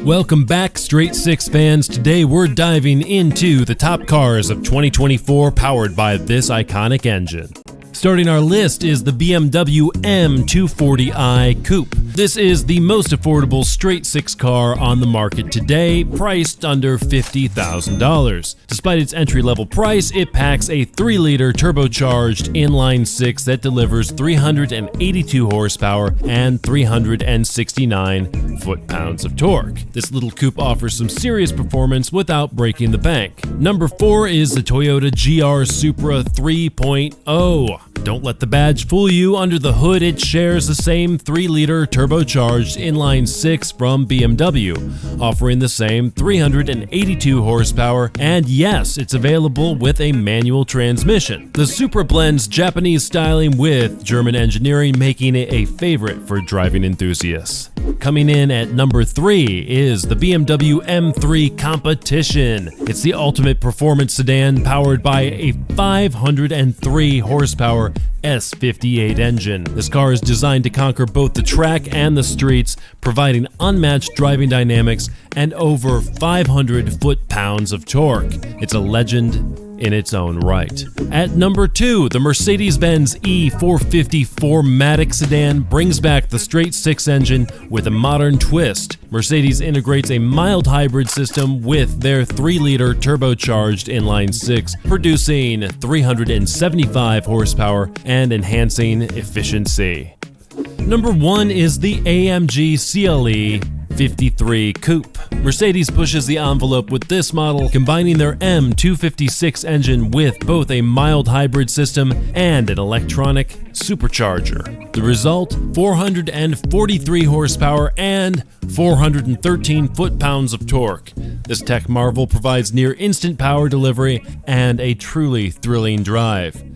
Welcome back, Straight Six fans. Today we're diving into the top cars of 2024 powered by this iconic engine. Starting our list is the BMW M3 Coupe. This is the most affordable straight six car on the market today, priced under $50,000. Despite its entry-level price, it packs a 3-liter turbocharged inline-six that delivers 382 horsepower and 369 foot-pounds of torque. This little coupe offers some serious performance without breaking the bank. Number 4 is the Toyota GR Supra 3.0. Don't let the badge fool you. Under the hood, it shares the same 3-liter turbocharged inline-six from BMW, offering the same 382 horsepower, and yes, it's available with a manual transmission. The Supra blends Japanese styling with German engineering, making it a favorite for driving enthusiasts. Coming in at number 3 is the BMW M3 Competition. It's the ultimate performance sedan powered by a 503 horsepower S58 engine. This car is designed to conquer both the track and the streets, providing unmatched driving dynamics and over 500 foot-pounds of torque. It's a legend in its own right. At number 2, the Mercedes-Benz E454 Matic sedan brings back the straight six engine with a modern twist. Mercedes integrates a mild hybrid system with their 3-liter turbocharged inline-six, producing 375 horsepower and enhancing efficiency. Number 1 is the AMG CLS 53 Coupe. Mercedes pushes the envelope with this model, combining their M256 engine with both a mild hybrid system and an electronic supercharger. The result, 443 horsepower and 413 foot-pounds of torque. This tech marvel provides near instant power delivery and a truly thrilling drive.